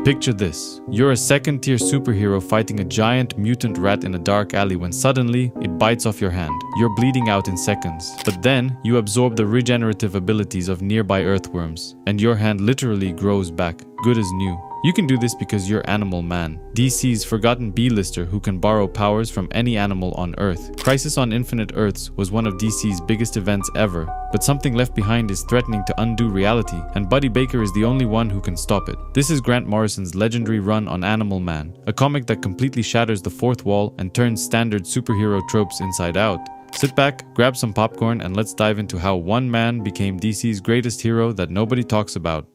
Picture this. You're a second-tier superhero fighting a giant mutant rat in a dark alley when suddenly it bites off your hand. You're bleeding out in seconds. But then you absorb the regenerative abilities of nearby earthworms, and your hand literally grows back, good as new. You can do this because you're Animal Man, DC's forgotten B-lister who can borrow powers from any animal on Earth. Crisis on Infinite Earths was one of DC's biggest events ever, but something left behind is threatening to undo reality, and Buddy Baker is the only one who can stop it. This is Grant Morrison's legendary run on Animal Man, a comic that completely shatters the fourth wall and turns standard superhero tropes inside out. Sit back, grab some popcorn, and let's dive into how one man became DC's greatest hero that nobody talks about.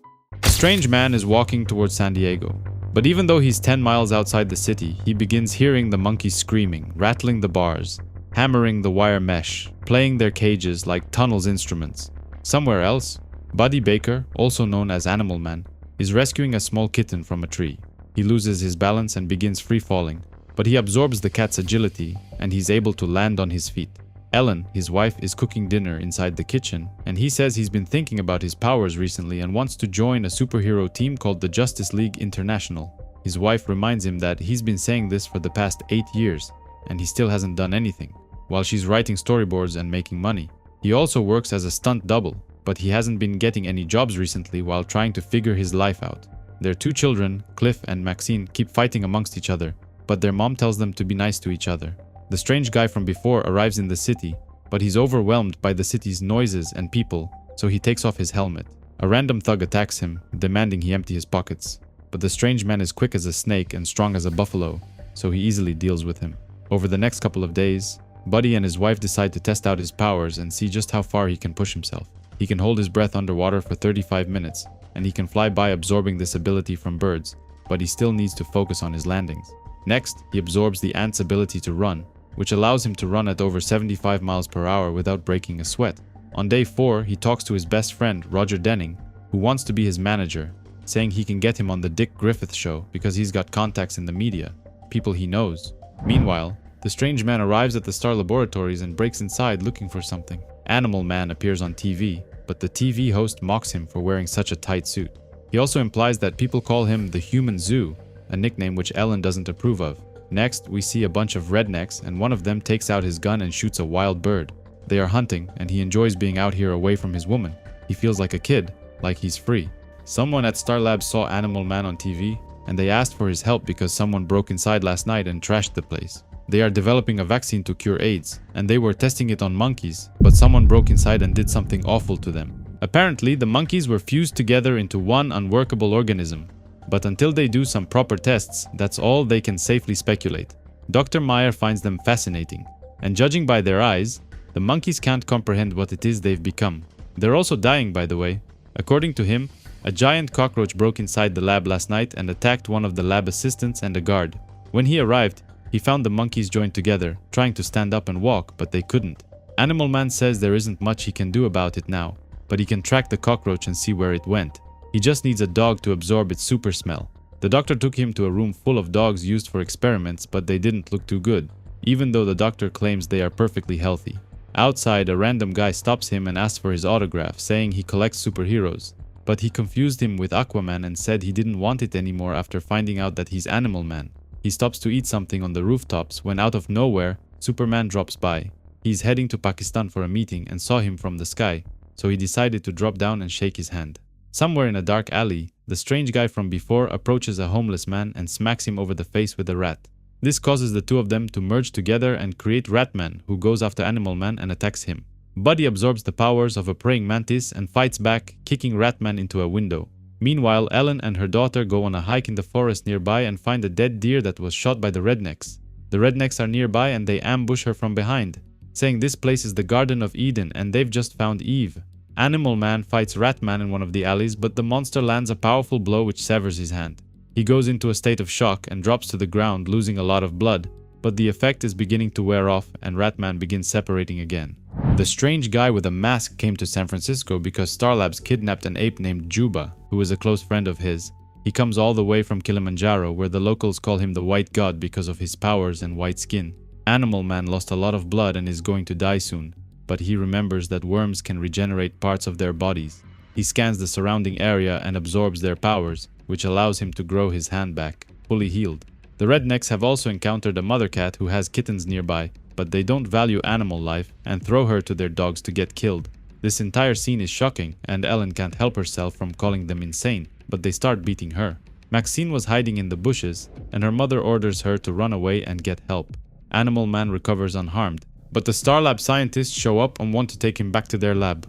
A strange man is walking towards San Diego. But even though he's 10 miles outside the city, he begins hearing the monkeys screaming, rattling the bars, hammering the wire mesh, playing their cages like tunnels instruments. Somewhere else, Buddy Baker, also known as Animal Man, is rescuing a small kitten from a tree. He loses his balance and begins free falling, but he absorbs the cat's agility and he's able to land on his feet. Ellen, his wife, is cooking dinner inside the kitchen, and he says he's been thinking about his powers recently and wants to join a superhero team called the Justice League International. His wife reminds him that he's been saying this for the past 8 years, and he still hasn't done anything, while she's writing storyboards and making money. He also works as a stunt double, but he hasn't been getting any jobs recently while trying to figure his life out. Their 2 children, Cliff and Maxine, keep fighting amongst each other, but their mom tells them to be nice to each other. The strange guy from before arrives in the city, but he's overwhelmed by the city's noises and people, so he takes off his helmet. A random thug attacks him, demanding he empty his pockets. But the strange man is quick as a snake and strong as a buffalo, so he easily deals with him. Over the next couple of days, Buddy and his wife decide to test out his powers and see just how far he can push himself. He can hold his breath underwater for 35 minutes, and he can fly by absorbing this ability from birds, but he still needs to focus on his landings. Next, he absorbs the ant's ability to run, which allows him to run at over 75 miles per hour without breaking a sweat. On day 4, he talks to his best friend, Roger Denning, who wants to be his manager, saying he can get him on the Dick Griffith show because he's got contacts in the media, people he knows. Meanwhile, the strange man arrives at the Star Laboratories and breaks inside looking for something. Animal Man appears on TV, but the TV host mocks him for wearing such a tight suit. He also implies that people call him the Human Zoo, a nickname which Ellen doesn't approve of. Next, we see a bunch of rednecks, and one of them takes out his gun and shoots a wild bird. They are hunting, and he enjoys being out here away from his woman. He feels like a kid, like he's free. Someone at Star Labs saw Animal Man on TV, and they asked for his help because someone broke inside last night and trashed the place. They are developing a vaccine to cure AIDS, and they were testing it on monkeys, but someone broke inside and did something awful to them. Apparently, the monkeys were fused together into one unworkable organism. But until they do some proper tests, that's all they can safely speculate. Dr. Meyer finds them fascinating, and judging by their eyes, the monkeys can't comprehend what it is they've become. They're also dying, by the way. According to him, a giant cockroach broke inside the lab last night and attacked one of the lab assistants and a guard. When he arrived, he found the monkeys joined together, trying to stand up and walk, but they couldn't. Animal Man says there isn't much he can do about it now, but he can track the cockroach and see where it went. He just needs a dog to absorb its super smell. The doctor took him to a room full of dogs used for experiments, but they didn't look too good, even though the doctor claims they are perfectly healthy. Outside, a random guy stops him and asks for his autograph, saying he collects superheroes. But he confused him with Aquaman and said he didn't want it anymore after finding out that he's Animal Man. He stops to eat something on the rooftops when out of nowhere, Superman drops by. He's heading to Pakistan for a meeting and saw him from the sky, so he decided to drop down and shake his hand. Somewhere in a dark alley, the strange guy from before approaches a homeless man and smacks him over the face with a rat. This causes the two of them to merge together and create Ratman, who goes after Animal Man and attacks him. Buddy absorbs the powers of a praying mantis and fights back, kicking Ratman into a window. Meanwhile, Ellen and her daughter go on a hike in the forest nearby and find a dead deer that was shot by the rednecks. The rednecks are nearby and they ambush her from behind, saying this place is the Garden of Eden and they've just found Eve. Animal Man fights Ratman in one of the alleys, but the monster lands a powerful blow which severs his hand. He goes into a state of shock and drops to the ground, losing a lot of blood, but the effect is beginning to wear off and Ratman begins separating again. The strange guy with a mask came to San Francisco because Star Labs kidnapped an ape named Juba, who is a close friend of his. He comes all the way from Kilimanjaro, where the locals call him the White God because of his powers and white skin. Animal Man lost a lot of blood and is going to die soon, but he remembers that worms can regenerate parts of their bodies. He scans the surrounding area and absorbs their powers, which allows him to grow his hand back, fully healed. The rednecks have also encountered a mother cat who has kittens nearby, but they don't value animal life and throw her to their dogs to get killed. This entire scene is shocking, and Ellen can't help herself from calling them insane, but they start beating her. Maxine was hiding in the bushes, and her mother orders her to run away and get help. Animal Man recovers unharmed, but the Star Lab scientists show up and want to take him back to their lab.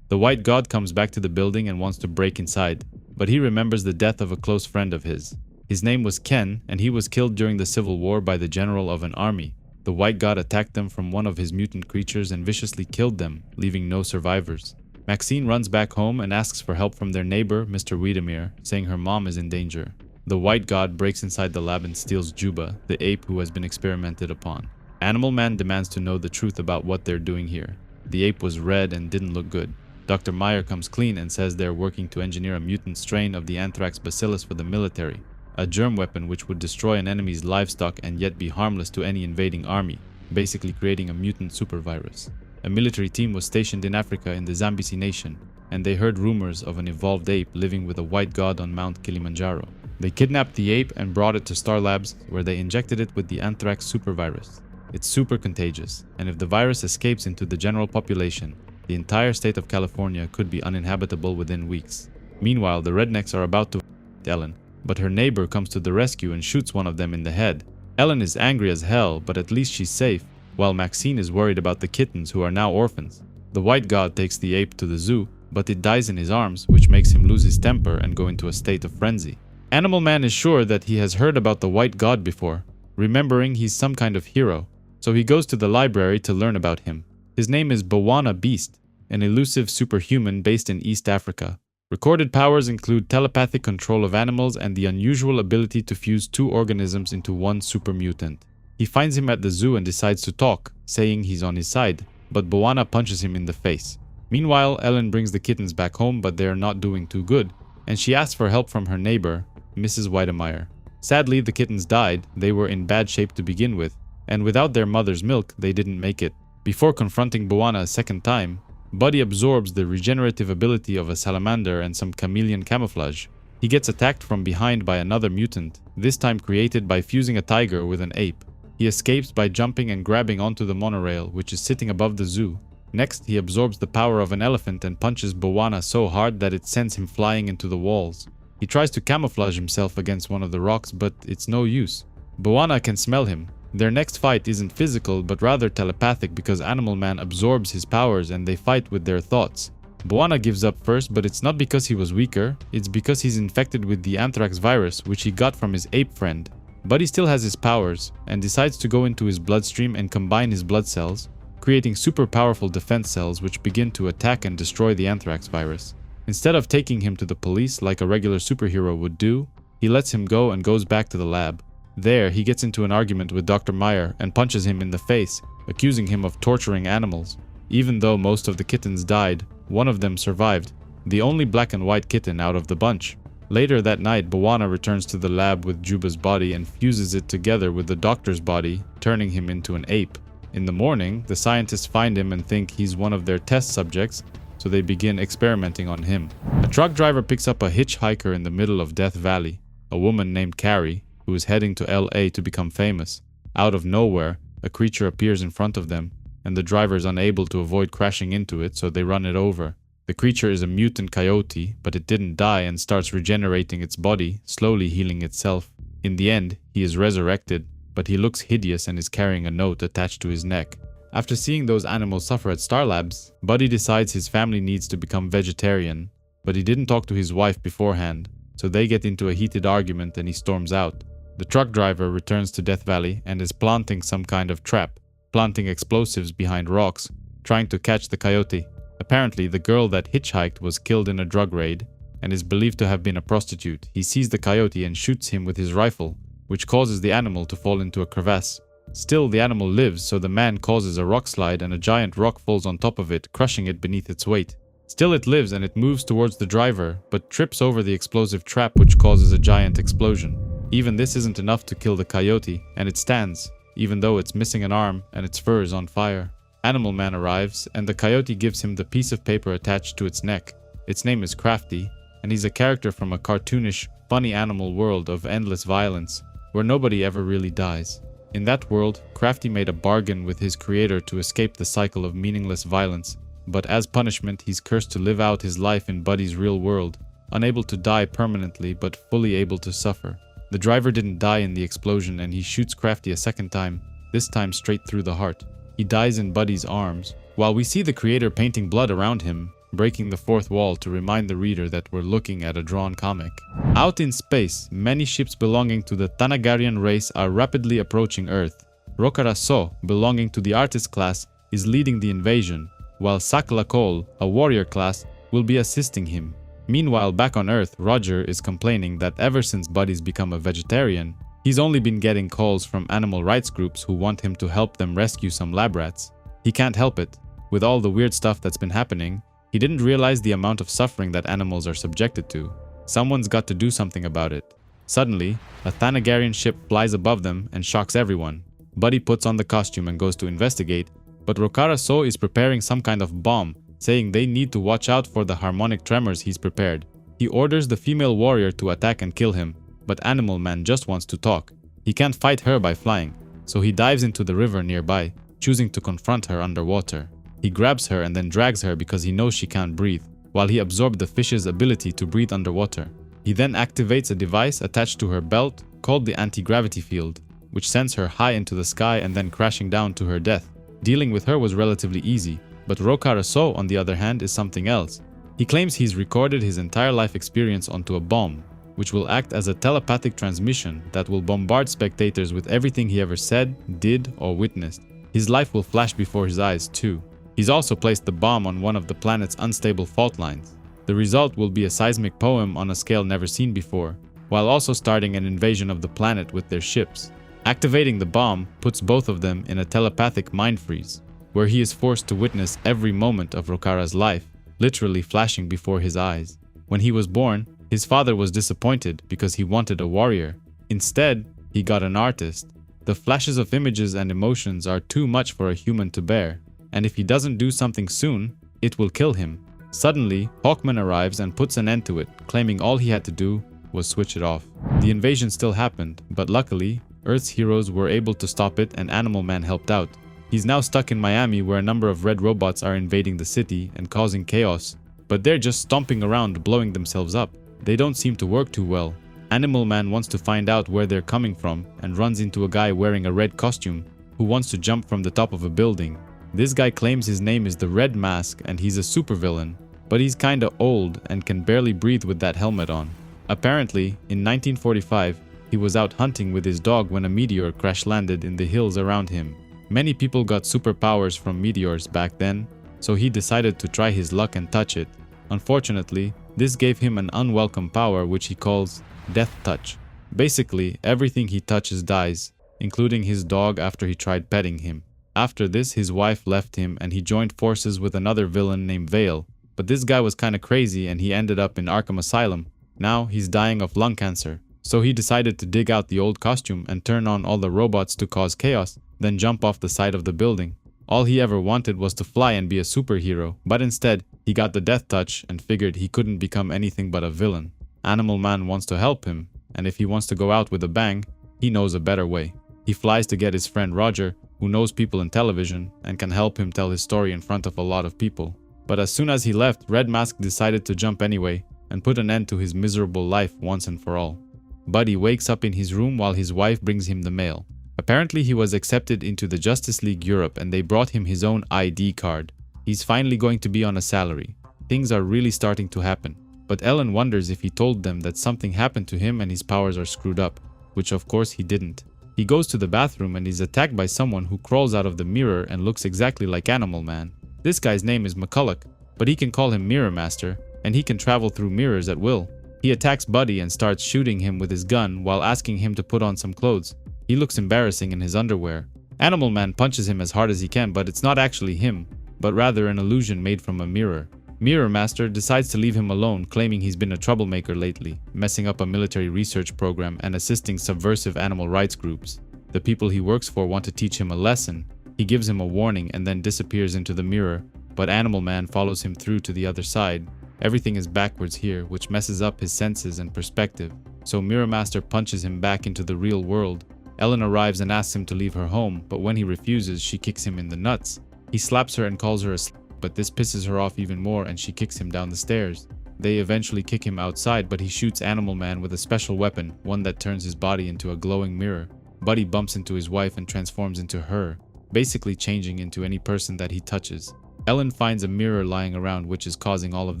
The White God comes back to the building and wants to break inside, but he remembers the death of a close friend of his. His name was Ken, and he was killed during the Civil War by the general of an army. The White God attacked them from one of his mutant creatures and viciously killed them, leaving no survivors. Maxine runs back home and asks for help from their neighbor, Mr. Wiedemeyer, saying her mom is in danger. The White God breaks inside the lab and steals Juba, the ape who has been experimented upon. Animal Man demands to know the truth about what they're doing here. The ape was red and didn't look good. Dr. Meyer comes clean and says they're working to engineer a mutant strain of the anthrax bacillus for the military, a germ weapon which would destroy an enemy's livestock and yet be harmless to any invading army, basically creating a mutant supervirus. A military team was stationed in Africa in the Zambezi nation, and they heard rumors of an evolved ape living with a white god on Mount Kilimanjaro. They kidnapped the ape and brought it to Star Labs, where they injected it with the anthrax supervirus. It's super contagious, and if the virus escapes into the general population, the entire state of California could be uninhabitable within weeks. Meanwhile, the rednecks are about to Ellen, but her neighbor comes to the rescue and shoots one of them in the head. Ellen is angry as hell, but at least she's safe, while Maxine is worried about the kittens who are now orphans. The White God takes the ape to the zoo, but it dies in his arms, which makes him lose his temper and go into a state of frenzy. Animal Man is sure that he has heard about the White God before, remembering he's some kind of hero, so he goes to the library to learn about him. His name is Bwana Beast, an elusive superhuman based in East Africa. Recorded powers include telepathic control of animals and the unusual ability to fuse two organisms into one super mutant. He finds him at the zoo and decides to talk, saying he's on his side, but Bwana punches him in the face. Meanwhile, Ellen brings the kittens back home, but they are not doing too good, and she asks for help from her neighbor, Mrs. Wiedemeyer. Sadly, the kittens died. They were in bad shape to begin with, and without their mother's milk, they didn't make it. Before confronting Bwana a second time, Buddy absorbs the regenerative ability of a salamander and some chameleon camouflage. He gets attacked from behind by another mutant, this time created by fusing a tiger with an ape. He escapes by jumping and grabbing onto the monorail, which is sitting above the zoo. Next, he absorbs the power of an elephant and punches Bwana so hard that it sends him flying into the walls. He tries to camouflage himself against one of the rocks, but it's no use. Bwana can smell him. Their next fight isn't physical, but rather telepathic because Animal Man absorbs his powers and they fight with their thoughts. Bwana gives up first, but it's not because he was weaker, it's because he's infected with the anthrax virus, which he got from his ape friend. Buddy still has his powers, and decides to go into his bloodstream and combine his blood cells, creating super powerful defense cells which begin to attack and destroy the anthrax virus. Instead of taking him to the police like a regular superhero would do, he lets him go and goes back to the lab. There, he gets into an argument with Dr. Meyer and punches him in the face, accusing him of torturing animals. Even though most of the kittens died, one of them survived, the only black and white kitten out of the bunch. Later that night, Bwana returns to the lab with Juba's body and fuses it together with the doctor's body, turning him into an ape. In the morning, the scientists find him and think he's one of their test subjects, so they begin experimenting on him. A truck driver picks up a hitchhiker in the middle of Death Valley, a woman named Carrie, who is heading to LA to become famous. Out of nowhere, a creature appears in front of them, and the driver is unable to avoid crashing into it, so they run it over. The creature is a mutant coyote, but it didn't die and starts regenerating its body, slowly healing itself. In the end, he is resurrected, but he looks hideous and is carrying a note attached to his neck. After seeing those animals suffer at Star Labs, Buddy decides his family needs to become vegetarian, but he didn't talk to his wife beforehand, so they get into a heated argument and he storms out. The truck driver returns to Death Valley and is planting some kind of trap, planting explosives behind rocks, trying to catch the coyote. Apparently, the girl that hitchhiked was killed in a drug raid and is believed to have been a prostitute. He sees the coyote and shoots him with his rifle, which causes the animal to fall into a crevasse. Still, the animal lives, so the man causes a rock slide and a giant rock falls on top of it, crushing it beneath its weight. Still, it lives and it moves towards the driver, but trips over the explosive trap, which causes a giant explosion. Even this isn't enough to kill the coyote, and it stands, even though it's missing an arm and its fur is on fire. Animal Man arrives, and the coyote gives him the piece of paper attached to its neck. Its name is Crafty, and he's a character from a cartoonish, funny animal world of endless violence, where nobody ever really dies. In that world, Crafty made a bargain with his creator to escape the cycle of meaningless violence, but as punishment he's cursed to live out his life in Buddy's real world, unable to die permanently but fully able to suffer. The driver didn't die in the explosion and he shoots Crafty a second time, this time straight through the heart. He dies in Buddy's arms, while we see the creator painting blood around him, breaking the fourth wall to remind the reader that we're looking at a drawn comic. Out in space, many ships belonging to the Thanagarian race are rapidly approaching Earth. Rokara So, belonging to the artist class, is leading the invasion, while Sakla Cole, a warrior class, will be assisting him. Meanwhile, back on Earth, Roger is complaining that ever since Buddy's become a vegetarian, he's only been getting calls from animal rights groups who want him to help them rescue some lab rats. He can't help it. With all the weird stuff that's been happening, he didn't realize the amount of suffering that animals are subjected to. Someone's got to do something about it. Suddenly, a Thanagarian ship flies above them and shocks everyone. Buddy puts on the costume and goes to investigate, but Rokara So is preparing some kind of bomb, saying they need to watch out for the harmonic tremors he's prepared. He orders the female warrior to attack and kill him, but Animal Man just wants to talk. He can't fight her by flying, so he dives into the river nearby, choosing to confront her underwater. He grabs her and then drags her because he knows she can't breathe, while he absorbed the fish's ability to breathe underwater. He then activates a device attached to her belt called the anti-gravity field, which sends her high into the sky and then crashing down to her death. Dealing with her was relatively easy, but Rokara So, on the other hand, is something else. He claims he's recorded his entire life experience onto a bomb, which will act as a telepathic transmission that will bombard spectators with everything he ever said, did, or witnessed. His life will flash before his eyes, too. He's also placed the bomb on one of the planet's unstable fault lines. The result will be a seismic poem on a scale never seen before, while also starting an invasion of the planet with their ships. Activating the bomb puts both of them in a telepathic mind freeze, where he is forced to witness every moment of Rokara's life, literally flashing before his eyes. When he was born, his father was disappointed because he wanted a warrior. Instead, he got an artist. The flashes of images and emotions are too much for a human to bear, and if he doesn't do something soon, it will kill him. Suddenly, Hawkman arrives and puts an end to it, claiming all he had to do was switch it off. The invasion still happened, but luckily, Earth's heroes were able to stop it and Animal Man helped out. He's now stuck in Miami where a number of red robots are invading the city and causing chaos, but they're just stomping around blowing themselves up. They don't seem to work too well. Animal Man wants to find out where they're coming from and runs into a guy wearing a red costume who wants to jump from the top of a building. This guy claims his name is the Red Mask and he's a supervillain, but he's kinda old and can barely breathe with that helmet on. Apparently, in 1945, he was out hunting with his dog when a meteor crash landed in the hills around him. Many people got superpowers from meteors back then, so he decided to try his luck and touch it. Unfortunately, this gave him an unwelcome power which he calls Death Touch. Basically, everything he touches dies, including his dog after he tried petting him. After this, his wife left him and he joined forces with another villain named Vale. But this guy was kinda crazy and he ended up in Arkham Asylum. Now he's dying of lung cancer. So he decided to dig out the old costume and turn on all the robots to cause chaos, then jump off the side of the building. All he ever wanted was to fly and be a superhero, but instead, he got the Death Touch and figured he couldn't become anything but a villain. Animal Man wants to help him, and if he wants to go out with a bang, he knows a better way. He flies to get his friend Roger, who knows people in television and can help him tell his story in front of a lot of people. But as soon as he left, Red Mask decided to jump anyway and put an end to his miserable life once and for all. Buddy wakes up in his room while his wife brings him the mail. Apparently he was accepted into the Justice League Europe and they brought him his own ID card. He's finally going to be on a salary. Things are really starting to happen. But Ellen wonders if he told them that something happened to him and his powers are screwed up, which of course he didn't. He goes to the bathroom and is attacked by someone who crawls out of the mirror and looks exactly like Animal Man. This guy's name is McCulloch, but he can call him Mirror Master, and he can travel through mirrors at will. He attacks Buddy and starts shooting him with his gun while asking him to put on some clothes. He looks embarrassing in his underwear. Animal Man punches him as hard as he can, but it's not actually him, but rather an illusion made from a mirror. Mirror Master decides to leave him alone, claiming he's been a troublemaker lately, messing up a military research program and assisting subversive animal rights groups. The people he works for want to teach him a lesson. He gives him a warning and then disappears into the mirror, but Animal Man follows him through to the other side. Everything is backwards here, which messes up his senses and perspective. So Mirror Master punches him back into the real world. Ellen arrives and asks him to leave her home, but when he refuses, she kicks him in the nuts. He slaps her and calls her a slut, but this pisses her off even more and she kicks him down the stairs. They eventually kick him outside, but he shoots Animal Man with a special weapon, one that turns his body into a glowing mirror. Buddy bumps into his wife and transforms into her, basically changing into any person that he touches. Ellen finds a mirror lying around which is causing all of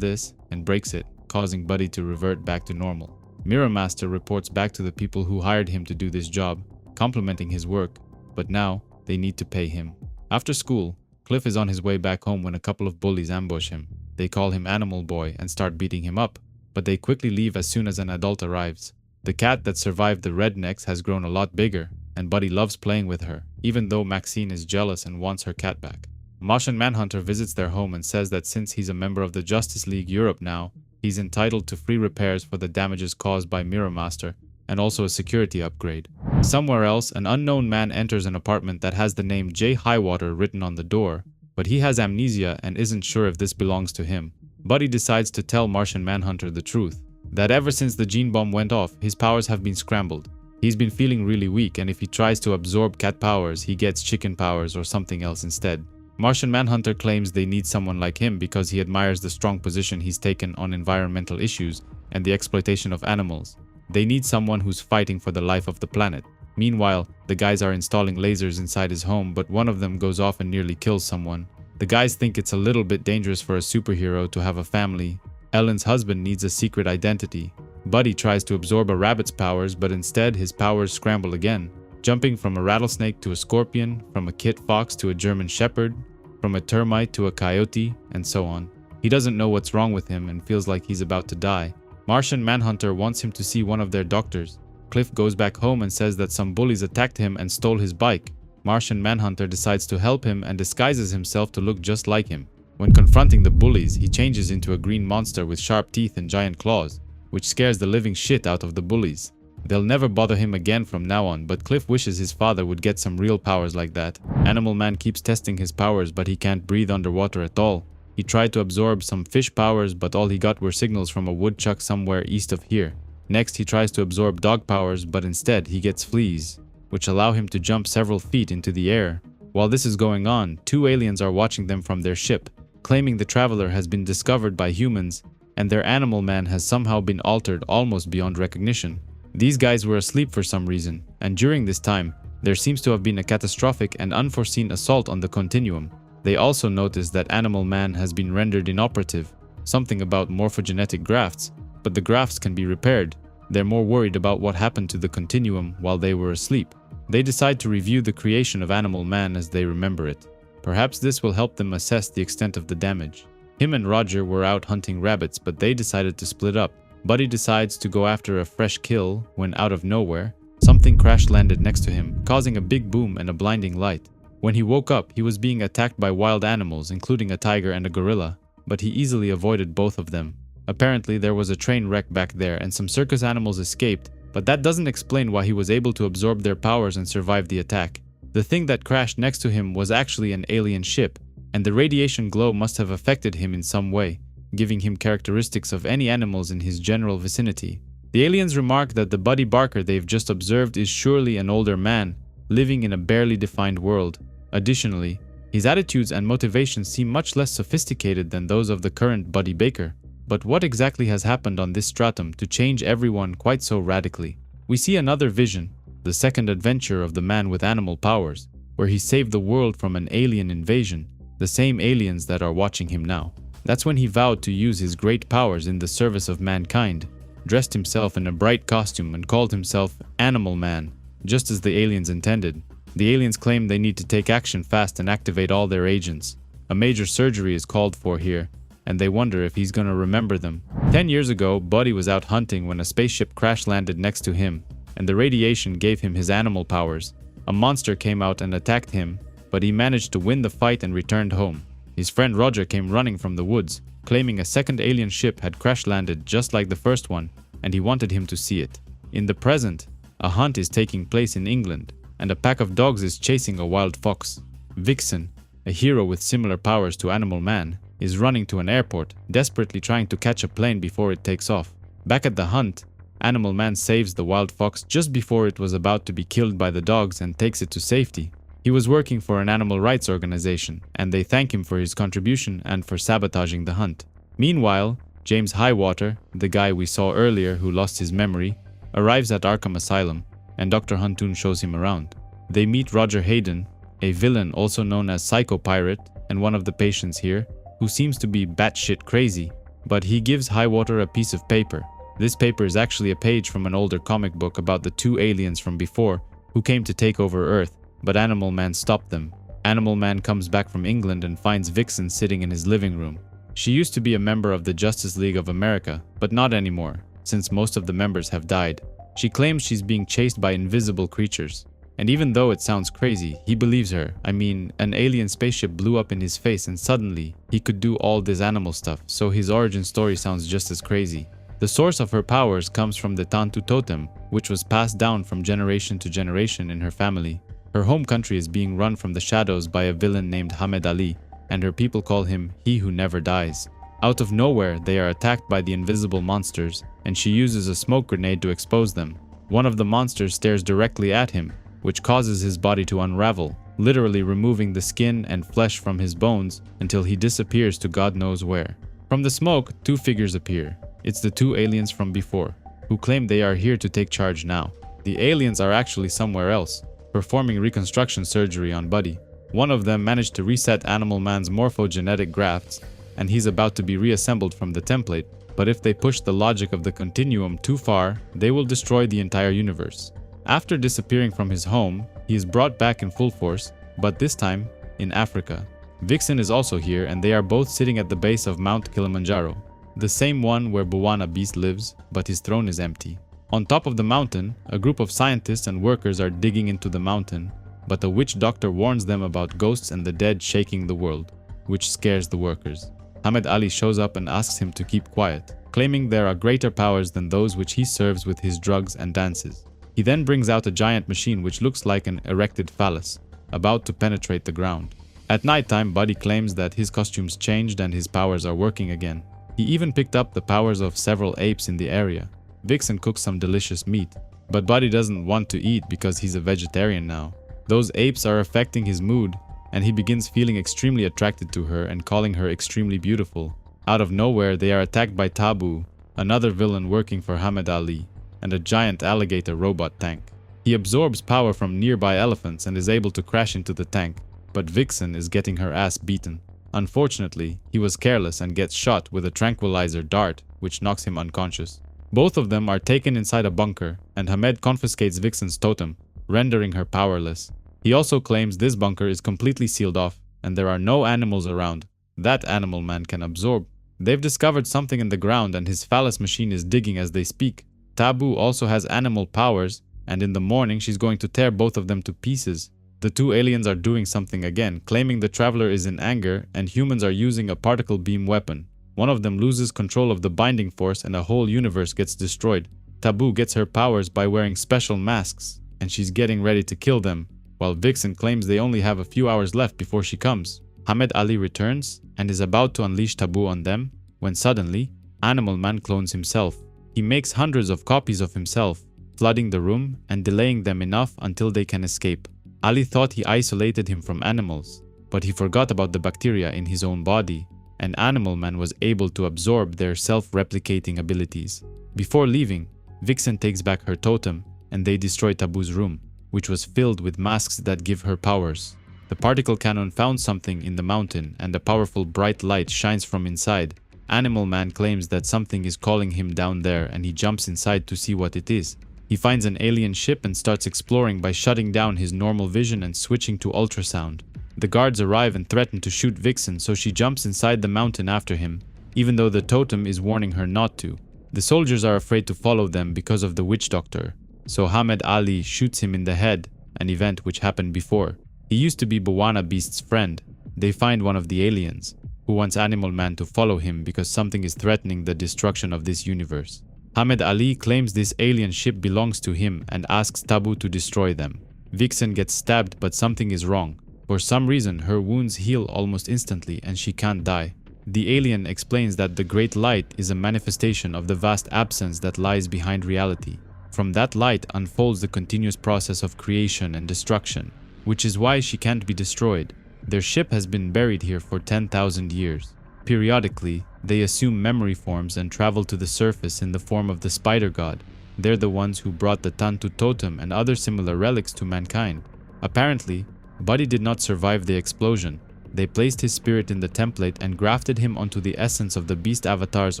this, and breaks it, causing Buddy to revert back to normal. Mirror Master reports back to the people who hired him to do this job, complimenting his work, but now they need to pay him. After school, Cliff is on his way back home when a couple of bullies ambush him. They call him Animal Boy and start beating him up, but they quickly leave as soon as an adult arrives. The cat that survived the rednecks has grown a lot bigger, and Buddy loves playing with her, even though Maxine is jealous and wants her cat back. Martian Manhunter visits their home and says that since he's a member of the Justice League Europe now, he's entitled to free repairs for the damages caused by Mirror Master, and also a security upgrade. Somewhere else, an unknown man enters an apartment that has the name J. Highwater written on the door, but he has amnesia and isn't sure if this belongs to him. Buddy decides to tell Martian Manhunter the truth, that ever since the gene bomb went off, his powers have been scrambled. He's been feeling really weak, and if he tries to absorb cat powers, he gets chicken powers or something else instead. Martian Manhunter claims they need someone like him because he admires the strong position he's taken on environmental issues and the exploitation of animals. They need someone who's fighting for the life of the planet. Meanwhile, the guys are installing lasers inside his home, but one of them goes off and nearly kills someone. The guys think it's a little bit dangerous for a superhero to have a family. Ellen's husband needs a secret identity. Buddy tries to absorb a rabbit's powers, but instead his powers scramble again, jumping from a rattlesnake to a scorpion, from a kit fox to a German shepherd, from a termite to a coyote, and so on. He doesn't know what's wrong with him and feels like he's about to die. Martian Manhunter wants him to see one of their doctors. Cliff goes back home and says that some bullies attacked him and stole his bike. Martian Manhunter decides to help him and disguises himself to look just like him. When confronting the bullies, he changes into a green monster with sharp teeth and giant claws, which scares the living shit out of the bullies. They'll never bother him again from now on, but Cliff wishes his father would get some real powers like that. Animal Man keeps testing his powers, but he can't breathe underwater at all. He tried to absorb some fish powers, but all he got were signals from a woodchuck somewhere east of here. Next, he tries to absorb dog powers, but instead he gets fleas, which allow him to jump several feet into the air. While this is going on, two aliens are watching them from their ship, claiming the traveler has been discovered by humans, and their Animal Man has somehow been altered almost beyond recognition. These guys were asleep for some reason, and during this time, there seems to have been a catastrophic and unforeseen assault on the continuum. They also notice that Animal Man has been rendered inoperative, something about morphogenetic grafts, but the grafts can be repaired. They're more worried about what happened to the continuum while they were asleep. They decide to review the creation of Animal Man as they remember it. Perhaps this will help them assess the extent of the damage. Him and Roger were out hunting rabbits, but they decided to split up. Buddy decides to go after a fresh kill when out of nowhere, something crash-landed next to him, causing a big boom and a blinding light. When he woke up, he was being attacked by wild animals, including a tiger and a gorilla, but he easily avoided both of them. Apparently, there was a train wreck back there and some circus animals escaped, but that doesn't explain why he was able to absorb their powers and survive the attack. The thing that crashed next to him was actually an alien ship, and the radiation glow must have affected him in some way, giving him characteristics of any animals in his general vicinity. The aliens remark that the Buddy Barker they've just observed is surely an older man, living in a barely defined world. Additionally, his attitudes and motivations seem much less sophisticated than those of the current Buddy Baker. But what exactly has happened on this stratum to change everyone quite so radically? We see another vision, the second adventure of the man with animal powers, where he saved the world from an alien invasion, the same aliens that are watching him now. That's when he vowed to use his great powers in the service of mankind, dressed himself in a bright costume and called himself Animal Man, just as the aliens intended. The aliens claim they need to take action fast and activate all their agents. A major surgery is called for here, and they wonder if he's gonna remember them. 10 years ago, Buddy was out hunting when a spaceship crash-landed next to him, and the radiation gave him his animal powers. A monster came out and attacked him, but he managed to win the fight and returned home. His friend Roger came running from the woods, claiming a second alien ship had crash-landed just like the first one, and he wanted him to see it. In the present, a hunt is taking place in England, and a pack of dogs is chasing a wild fox. Vixen, a hero with similar powers to Animal Man, is running to an airport, desperately trying to catch a plane before it takes off. Back at the hunt, Animal Man saves the wild fox just before it was about to be killed by the dogs and takes it to safety. He was working for an animal rights organization, and they thank him for his contribution and for sabotaging the hunt. Meanwhile, James Highwater, the guy we saw earlier who lost his memory, arrives at Arkham Asylum, and Dr. Huntoon shows him around. They meet Roger Hayden, a villain also known as Psycho Pirate, and one of the patients here, who seems to be batshit crazy, but he gives Highwater a piece of paper. This paper is actually a page from an older comic book about the two aliens from before who came to take over Earth, but Animal Man stopped them. Animal Man comes back from England and finds Vixen sitting in his living room. She used to be a member of the Justice League of America, but not anymore, since most of the members have died. She claims she's being chased by invisible creatures. And even though it sounds crazy, he believes her. I mean, an alien spaceship blew up in his face and suddenly he could do all this animal stuff, so his origin story sounds just as crazy. The source of her powers comes from the Tantu totem, which was passed down from generation to generation in her family. Her home country is being run from the shadows by a villain named Hamed Ali, and her people call him He Who Never Dies. Out of nowhere, they are attacked by the invisible monsters, and she uses a smoke grenade to expose them. One of the monsters stares directly at him, which causes his body to unravel, literally removing the skin and flesh from his bones until he disappears to God knows where. From the smoke, two figures appear. It's the two aliens from before, who claim they are here to take charge now. The aliens are actually somewhere else, performing reconstruction surgery on Buddy. One of them managed to reset Animal Man's morphogenetic grafts, and he's about to be reassembled from the template, but if they push the logic of the continuum too far, they will destroy the entire universe. After disappearing from his home, he is brought back in full force, but this time in Africa. Vixen is also here, and they are both sitting at the base of Mount Kilimanjaro, the same one where Bwana Beast lives, but his throne is empty. On top of the mountain, a group of scientists and workers are digging into the mountain, but a witch doctor warns them about ghosts and the dead shaking the world, which scares the workers. Hamed Ali shows up and asks him to keep quiet, claiming there are greater powers than those which he serves with his drugs and dances. He then brings out a giant machine which looks like an erected phallus, about to penetrate the ground. At nighttime, Buddy claims that his costumes changed and his powers are working again. He even picked up the powers of several apes in the area. Vixen cooks some delicious meat, but Buddy doesn't want to eat because he's a vegetarian now. Those apes are affecting his mood, and he begins feeling extremely attracted to her and calling her extremely beautiful. Out of nowhere, they are attacked by Tabu, another villain working for Hamed Ali, and a giant alligator robot tank. He absorbs power from nearby elephants and is able to crash into the tank, but Vixen is getting her ass beaten. Unfortunately, he was careless and gets shot with a tranquilizer dart, which knocks him unconscious. Both of them are taken inside a bunker, and Hamed confiscates Vixen's totem, rendering her powerless. He also claims this bunker is completely sealed off, and there are no animals around. That Animal Man can absorb. They've discovered something in the ground, and his phallus machine is digging as they speak. Tabu also has animal powers, and in the morning she's going to tear both of them to pieces. The two aliens are doing something again, claiming the traveler is in anger and humans are using a particle beam weapon. One of them loses control of the binding force and a whole universe gets destroyed. Tabu gets her powers by wearing special masks, and she's getting ready to kill them, while Vixen claims they only have a few hours left before she comes. Hamed Ali returns and is about to unleash Tabu on them, when suddenly, Animal Man clones himself. He makes hundreds of copies of himself, flooding the room and delaying them enough until they can escape. Ali thought he isolated him from animals, but he forgot about the bacteria in his own body, and Animal Man was able to absorb their self-replicating abilities. Before leaving, Vixen takes back her totem, and they destroy Tabu's room, which was filled with masks that give her powers. The particle cannon found something in the mountain, and a powerful bright light shines from inside. Animal Man claims that something is calling him down there, and he jumps inside to see what it is. He finds an alien ship and starts exploring by shutting down his normal vision and switching to ultrasound. The guards arrive and threaten to shoot Vixen, so she jumps inside the mountain after him, even though the totem is warning her not to. The soldiers are afraid to follow them because of the witch doctor, so Hamed Ali shoots him in the head, an event which happened before. He used to be Bwana Beast's friend. They find one of the aliens, who wants Animal Man to follow him because something is threatening the destruction of this universe. Hamed Ali claims this alien ship belongs to him and asks Tabu to destroy them. Vixen gets stabbed, but something is wrong. For some reason, her wounds heal almost instantly and she can't die. The alien explains that the great light is a manifestation of the vast absence that lies behind reality. From that light unfolds the continuous process of creation and destruction, which is why she can't be destroyed. Their ship has been buried here for 10,000 years. Periodically, they assume memory forms and travel to the surface in the form of the spider god. They're the ones who brought the Tantu totem and other similar relics to mankind. Apparently, Buddy did not survive the explosion. They placed his spirit in the template and grafted him onto the essence of the beast avatars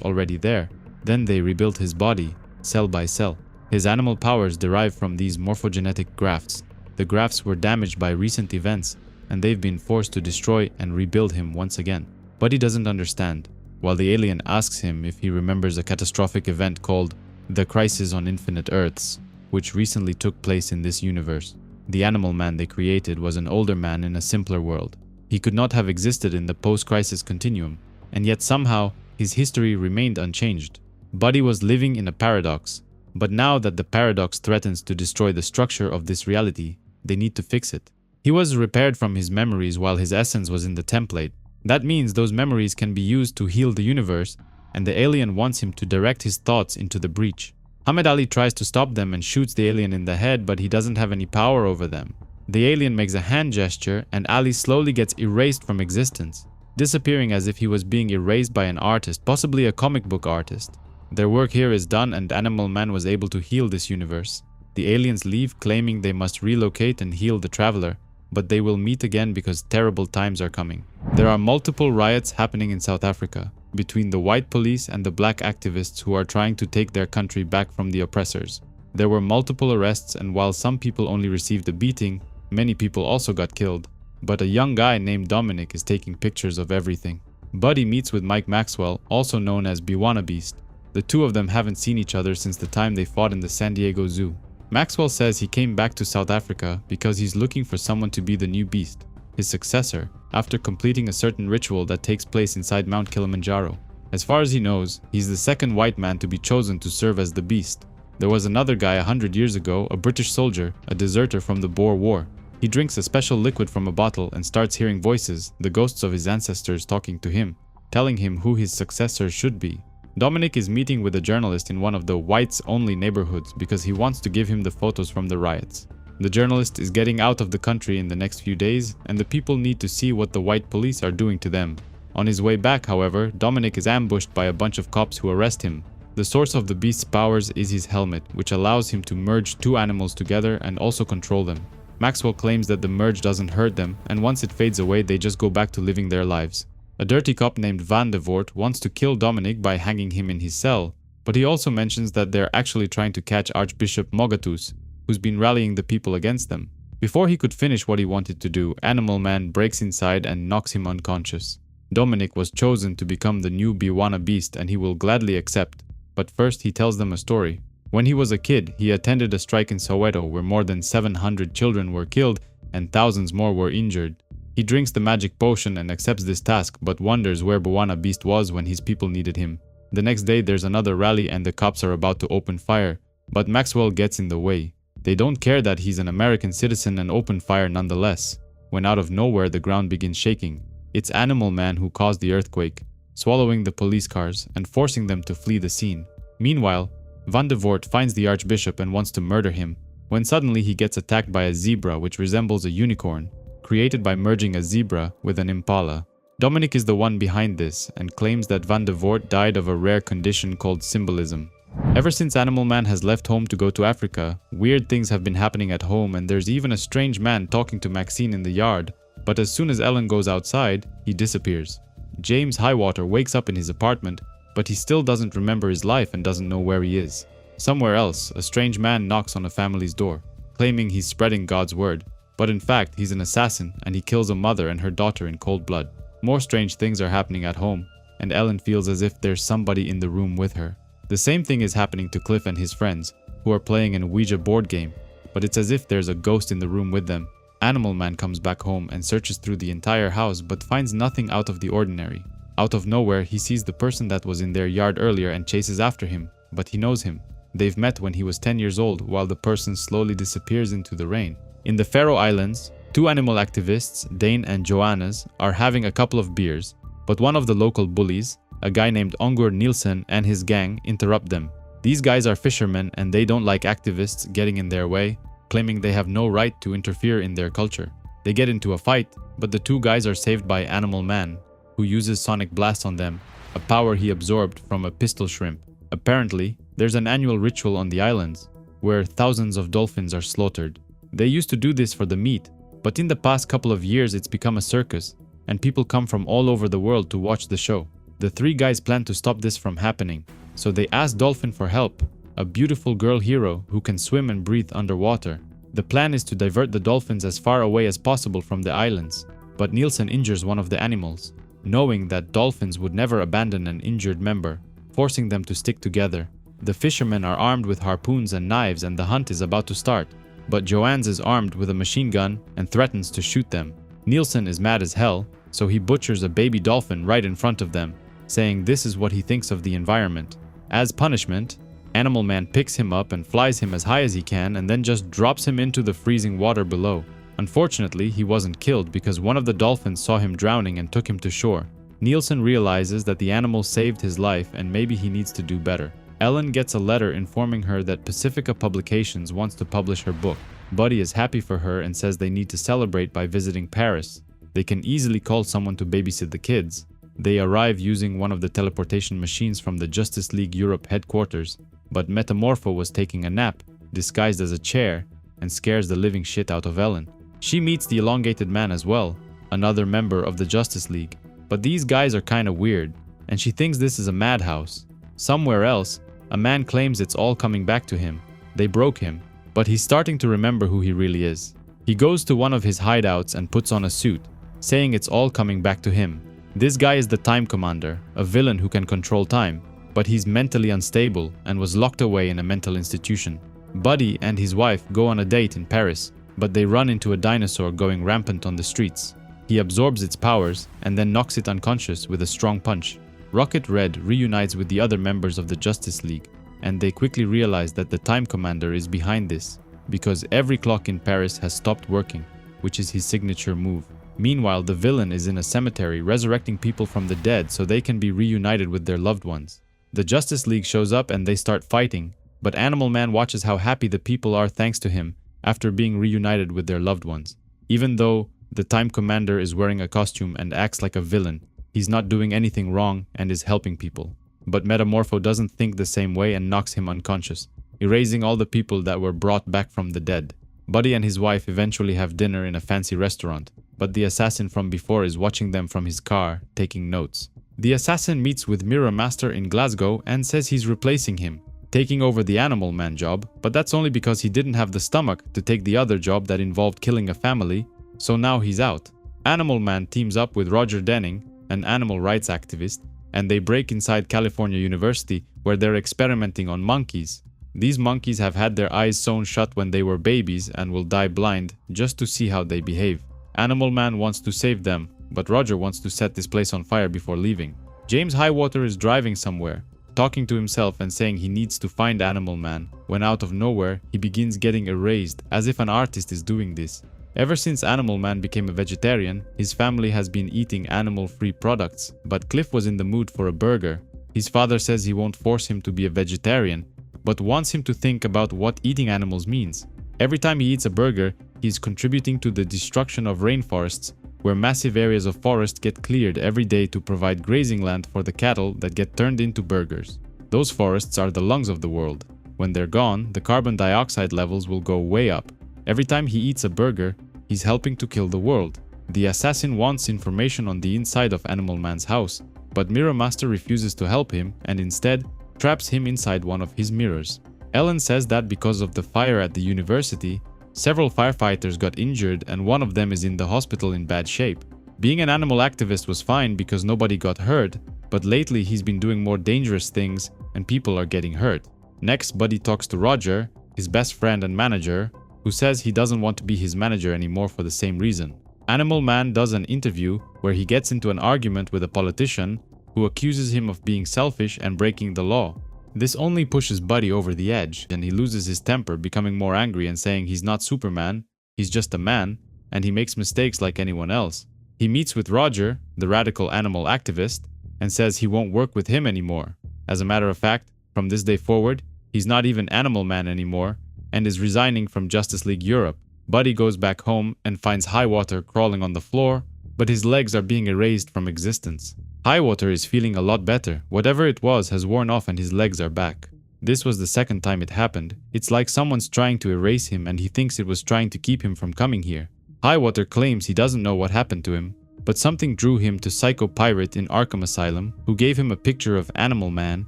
already there. Then they rebuilt his body, cell by cell. His animal powers derive from these morphogenetic grafts. The grafts were damaged by recent events, and they've been forced to destroy and rebuild him once again. Buddy doesn't understand, while the alien asks him if he remembers a catastrophic event called the Crisis on Infinite Earths, which recently took place in this universe. The animal man they created was an older man in a simpler world. He could not have existed in the post-crisis continuum, and yet somehow his history remained unchanged. Buddy was living in a paradox, but now that the paradox threatens to destroy the structure of this reality, they need to fix it. He was repaired from his memories while his essence was in the template. That means those memories can be used to heal the universe, and the alien wants him to direct his thoughts into the breach. Hamed Ali tries to stop them and shoots the alien in the head, but he doesn't have any power over them. The alien makes a hand gesture, and Ali slowly gets erased from existence, disappearing as if he was being erased by an artist, possibly a comic book artist. Their work here is done, and Animal Man was able to heal this universe. The aliens leave, claiming they must relocate and heal the traveler, but they will meet again because terrible times are coming. There are multiple riots happening in South Africa between the white police and the black activists who are trying to take their country back from the oppressors. There were multiple arrests, and while some people only received a beating, many people also got killed. But a young guy named Dominic is taking pictures of everything. Buddy meets with Mike Maxwell, also known as Bwana Beast. The two of them haven't seen each other since the time they fought in the San Diego Zoo. Maxwell says he came back to South Africa because he's looking for someone to be the new Beast, his successor, after completing a certain ritual that takes place inside Mount Kilimanjaro. As far as he knows, he's the second white man to be chosen to serve as the Beast. There was another guy 100 years ago, a British soldier, a deserter from the Boer War. He drinks a special liquid from a bottle and starts hearing voices, the ghosts of his ancestors talking to him, telling him who his successor should be. Dominic is meeting with a journalist in one of the whites-only neighborhoods because he wants to give him the photos from the riots. The journalist is getting out of the country in the next few days, and the people need to see what the white police are doing to them. On his way back, however, Dominic is ambushed by a bunch of cops who arrest him. The source of the Beast's powers is his helmet, which allows him to merge two animals together and also control them. Maxwell claims that the merge doesn't hurt them, and once it fades away, they just go back to living their lives. A dirty cop named Van de Voort wants to kill Dominic by hanging him in his cell, but he also mentions that they're actually trying to catch Archbishop Mogatus, who's been rallying the people against them. Before he could finish what he wanted to do, Animal Man breaks inside and knocks him unconscious. Dominic was chosen to become the new Bwana Beast, and he will gladly accept, but first he tells them a story. When he was a kid, he attended a strike in Soweto where more than 700 children were killed and thousands more were injured. He drinks the magic potion and accepts this task, but wonders where Bwana Beast was when his people needed him. The next day there's another rally and the cops are about to open fire, but Maxwell gets in the way. They don't care that he's an American citizen and open fire nonetheless, when out of nowhere the ground begins shaking. It's Animal Man who caused the earthquake, swallowing the police cars and forcing them to flee the scene. Meanwhile, Van de Voort finds the Archbishop and wants to murder him, when suddenly he gets attacked by a zebra which resembles a unicorn, created by merging a zebra with an impala. Dominic is the one behind this and claims that Van de Voort died of a rare condition called symbolism. Ever since Animal Man has left home to go to Africa, weird things have been happening at home, and there's even a strange man talking to Maxine in the yard, but as soon as Ellen goes outside, he disappears. James Highwater wakes up in his apartment, but he still doesn't remember his life and doesn't know where he is. Somewhere else, a strange man knocks on a family's door, claiming he's spreading God's word. But in fact, he's an assassin, and he kills a mother and her daughter in cold blood. More strange things are happening at home, and Ellen feels as if there's somebody in the room with her. The same thing is happening to Cliff and his friends, who are playing an Ouija board game, but it's as if there's a ghost in the room with them. Animal Man comes back home and searches through the entire house but finds nothing out of the ordinary. Out of nowhere, he sees the person that was in their yard earlier and chases after him, but he knows him. They've met when he was 10 years old, while the person slowly disappears into the rain. In the Faroe Islands, two animal activists, Dane and Johannes, are having a couple of beers. But one of the local bullies, a guy named Ongur Nielsen, and his gang interrupt them. These guys are fishermen and they don't like activists getting in their way, claiming they have no right to interfere in their culture. They get into a fight, but the two guys are saved by Animal Man, who uses sonic blast on them, a power he absorbed from a pistol shrimp. Apparently, there's an annual ritual on the islands, where thousands of dolphins are slaughtered. They used to do this for the meat, but in the past couple of years it's become a circus, and people come from all over the world to watch the show. The three guys plan to stop this from happening, so they ask Dolphin for help, a beautiful girl hero who can swim and breathe underwater. The plan is to divert the dolphins as far away as possible from the islands, but Nielsen injures one of the animals, knowing that dolphins would never abandon an injured member, forcing them to stick together. The fishermen are armed with harpoons and knives and the hunt is about to start, but Joannes is armed with a machine gun and threatens to shoot them. Nielsen is mad as hell, so he butchers a baby dolphin right in front of them, saying this is what he thinks of the environment. As punishment, Animal Man picks him up and flies him as high as he can and then just drops him into the freezing water below. Unfortunately, he wasn't killed because one of the dolphins saw him drowning and took him to shore. Nielsen realizes that the animal saved his life and maybe he needs to do better. Ellen gets a letter informing her that Pacifica Publications wants to publish her book. Buddy is happy for her and says they need to celebrate by visiting Paris. They can easily call someone to babysit the kids. They arrive using one of the teleportation machines from the Justice League Europe headquarters, but Metamorpho was taking a nap, disguised as a chair, and scares the living shit out of Ellen. She meets the Elongated Man as well, another member of the Justice League. But these guys are kinda weird, and she thinks this is a madhouse. Somewhere else, a man claims it's all coming back to him. They broke him, but he's starting to remember who he really is. He goes to one of his hideouts and puts on a suit, saying it's all coming back to him. This guy is the Time Commander, a villain who can control time, but he's mentally unstable and was locked away in a mental institution. Buddy and his wife go on a date in Paris, but they run into a dinosaur going rampant on the streets. He absorbs its powers and then knocks it unconscious with a strong punch. Rocket Red reunites with the other members of the Justice League, and they quickly realize that the Time Commander is behind this, because every clock in Paris has stopped working, which is his signature move. Meanwhile, the villain is in a cemetery resurrecting people from the dead so they can be reunited with their loved ones. The Justice League shows up and they start fighting, but Animal Man watches how happy the people are thanks to him after being reunited with their loved ones. Even though the Time Commander is wearing a costume and acts like a villain, he's not doing anything wrong and is helping people. But Metamorpho doesn't think the same way and knocks him unconscious, erasing all the people that were brought back from the dead. Buddy and his wife eventually have dinner in a fancy restaurant, but the assassin from before is watching them from his car, taking notes. The assassin meets with Mirror Master in Glasgow and says he's replacing him, taking over the Animal Man job, but that's only because he didn't have the stomach to take the other job that involved killing a family, so now he's out. Animal Man teams up with Roger Denning, an animal rights activist, and they break inside California University where they're experimenting on monkeys. These monkeys have had their eyes sewn shut when they were babies and will die blind just to see how they behave. Animal Man wants to save them, but Roger wants to set this place on fire before leaving. James Highwater is driving somewhere, talking to himself and saying he needs to find Animal Man, when out of nowhere he begins getting erased as if an artist is doing this. Ever since Animal Man became a vegetarian, his family has been eating animal-free products, but Cliff was in the mood for a burger. His father says he won't force him to be a vegetarian, but wants him to think about what eating animals means. Every time he eats a burger, he's contributing to the destruction of rainforests, where massive areas of forest get cleared every day to provide grazing land for the cattle that get turned into burgers. Those forests are the lungs of the world. When they're gone, the carbon dioxide levels will go way up. Every time he eats a burger, he's helping to kill the world. The assassin wants information on the inside of Animal Man's house, but Mirror Master refuses to help him and instead traps him inside one of his mirrors. Ellen says that because of the fire at the university, several firefighters got injured and one of them is in the hospital in bad shape. Being an animal activist was fine because nobody got hurt, but lately he's been doing more dangerous things and people are getting hurt. Next, Buddy talks to Roger, his best friend and manager, who says he doesn't want to be his manager anymore for the same reason. Animal Man does an interview where he gets into an argument with a politician who accuses him of being selfish and breaking the law. This only pushes Buddy over the edge, and he loses his temper, becoming more angry and saying he's not Superman, he's just a man, and he makes mistakes like anyone else. He meets with Roger, the radical animal activist, and says he won't work with him anymore. As a matter of fact, from this day forward, he's not even Animal Man anymore and is resigning from Justice League Europe. Buddy goes back home and finds Highwater crawling on the floor, but his legs are being erased from existence. Highwater is feeling a lot better. Whatever it was has worn off and his legs are back. This was the second time it happened. It's like someone's trying to erase him and he thinks it was trying to keep him from coming here. Highwater claims he doesn't know what happened to him, but something drew him to Psycho Pirate in Arkham Asylum, who gave him a picture of Animal Man,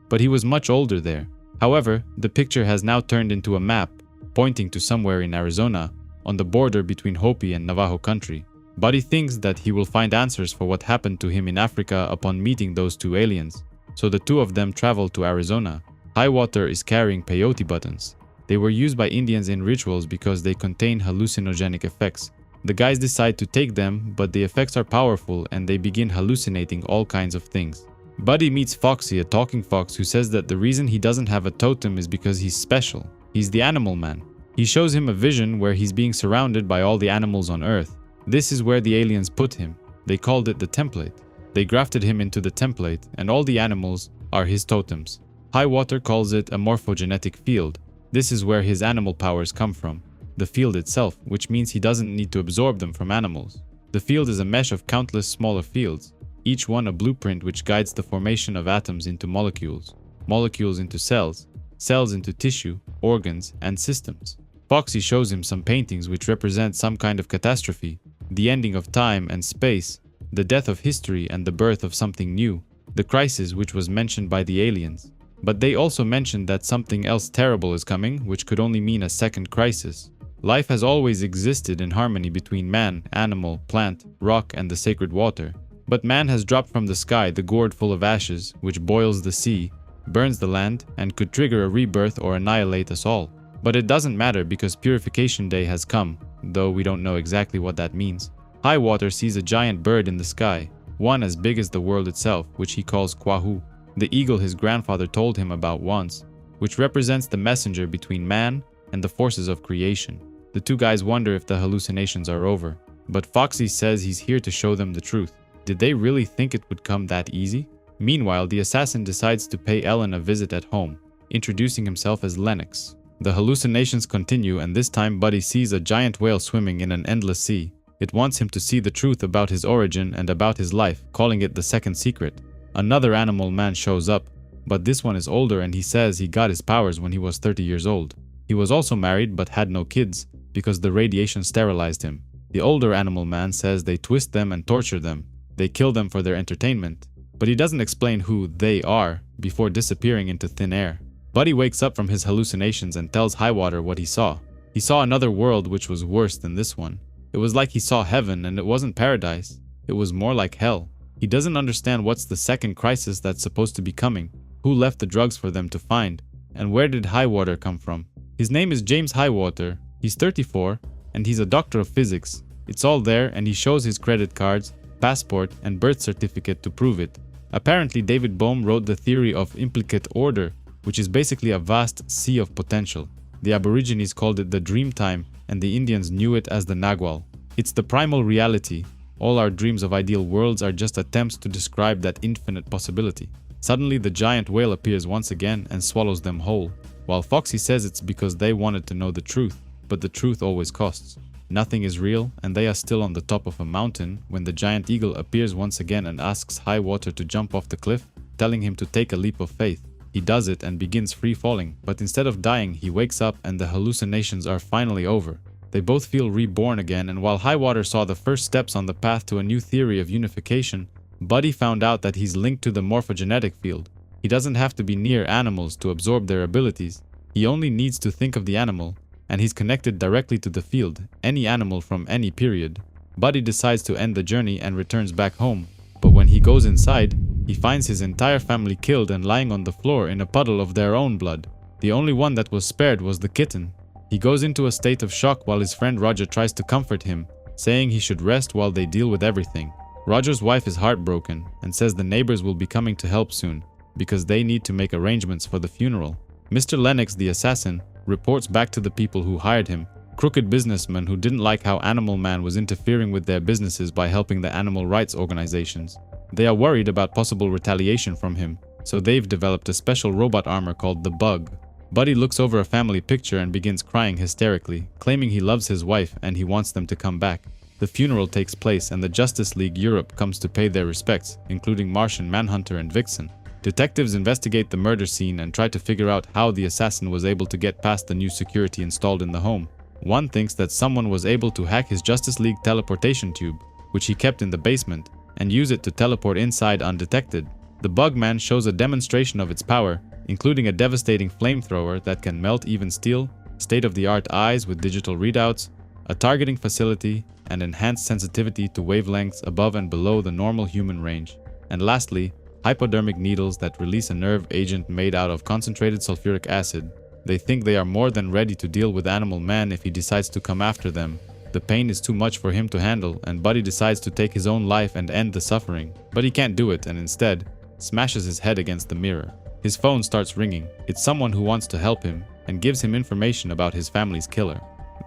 but he was much older there. However, the picture has now turned into a map, pointing to somewhere in Arizona, on the border between Hopi and Navajo country. Buddy thinks that he will find answers for what happened to him in Africa upon meeting those two aliens, so the two of them travel to Arizona. Highwater is carrying peyote buttons. They were used by Indians in rituals because they contain hallucinogenic effects. The guys decide to take them, but the effects are powerful and they begin hallucinating all kinds of things. Buddy meets Foxy, a talking fox, who says that the reason he doesn't have a totem is because he's special. He's the Animal Man. He shows him a vision where he's being surrounded by all the animals on Earth. This is where the aliens put him. They called it the template. They grafted him into the template, and all the animals are his totems. Highwater calls it a morphogenetic field. This is where his animal powers come from. The field itself, which means he doesn't need to absorb them from animals. The field is a mesh of countless smaller fields, each one a blueprint which guides the formation of atoms into molecules, molecules into cells, cells into tissue, organs, and systems. Foxy shows him some paintings which represent some kind of catastrophe, the ending of time and space, the death of history and the birth of something new, the crisis which was mentioned by the aliens. But they also mentioned that something else terrible is coming, which could only mean a second crisis. Life has always existed in harmony between man, animal, plant, rock, and the sacred water. But man has dropped from the sky the gourd full of ashes, which boils the sea, burns the land, and could trigger a rebirth or annihilate us all. But it doesn't matter because Purification Day has come, though we don't know exactly what that means. Highwater sees a giant bird in the sky, one as big as the world itself, which he calls Kwahu, the eagle his grandfather told him about once, which represents the messenger between man and the forces of creation. The two guys wonder if the hallucinations are over, but Foxy says he's here to show them the truth. Did they really think it would come that easy? Meanwhile, the assassin decides to pay Ellen a visit at home, introducing himself as Lennox. The hallucinations continue, and this time Buddy sees a giant whale swimming in an endless sea. It wants him to see the truth about his origin and about his life, calling it the second secret. Another Animal Man shows up, but this one is older and he says he got his powers when he was 30 years old. He was also married but had no kids because the radiation sterilized him. The older Animal Man says they twist them and torture them. They kill them for their entertainment. But he doesn't explain who they are before disappearing into thin air. Buddy wakes up from his hallucinations and tells Highwater what he saw. He saw another world which was worse than this one. It was like he saw heaven, and it wasn't paradise. It was more like hell. He doesn't understand what's the second crisis that's supposed to be coming, who left the drugs for them to find, and where did Highwater come from. His name is James Highwater. He's 34, and he's a doctor of physics. It's all there, and he shows his credit cards, passport, and birth certificate to prove it. Apparently, David Bohm wrote the theory of implicate order, which is basically a vast sea of potential. The Aborigines called it the dream time, and the Indians knew it as the Nagual. It's the primal reality. All our dreams of ideal worlds are just attempts to describe that infinite possibility. Suddenly, the giant whale appears once again and swallows them whole, while Foxy says it's because they wanted to know the truth, but the truth always costs. Nothing is real, and they are still on the top of a mountain when the giant eagle appears once again and asks Highwater to jump off the cliff, telling him to take a leap of faith. He does it and begins free falling, but instead of dying, he wakes up and the hallucinations are finally over. They both feel reborn again, and while Highwater saw the first steps on the path to a new theory of unification, Buddy found out that he's linked to the morphogenetic field. He doesn't have to be near animals to absorb their abilities. He only needs to think of the animal, and he's connected directly to the field, any animal from any period. Buddy decides to end the journey and returns back home, but when he goes inside, he finds his entire family killed and lying on the floor in a puddle of their own blood. The only one that was spared was the kitten. He goes into a state of shock while his friend Roger tries to comfort him, saying he should rest while they deal with everything. Roger's wife is heartbroken and says the neighbors will be coming to help soon, because they need to make arrangements for the funeral. Mr. Lennox, the assassin, reports back to the people who hired him crooked businessmen who didn't like how Animal Man was interfering with their businesses by helping the animal rights organizations. They are worried about possible retaliation from him, so they've developed a special robot armor called the Bug. Buddy looks over a family picture and begins crying hysterically, claiming he loves his wife and he wants them to come back. The funeral takes place and the Justice League Europe comes to pay their respects, including Martian Manhunter and Vixen. Detectives investigate the murder scene and try to figure out how the assassin was able to get past the new security installed in the home. One thinks that someone was able to hack his Justice League teleportation tube, which he kept in the basement, and use it to teleport inside undetected. The Bugman shows a demonstration of its power, including a devastating flamethrower that can melt even steel, state-of-the-art eyes with digital readouts, a targeting facility, and enhanced sensitivity to wavelengths above and below the normal human range. And lastly, hypodermic needles that release a nerve agent made out of concentrated sulfuric acid. They think they are more than ready to deal with Animal Man if he decides to come after them. The pain is too much for him to handle, and Buddy decides to take his own life and end the suffering. But he can't do it and instead smashes his head against the mirror. His phone starts ringing. It's someone who wants to help him and gives him information about his family's killer.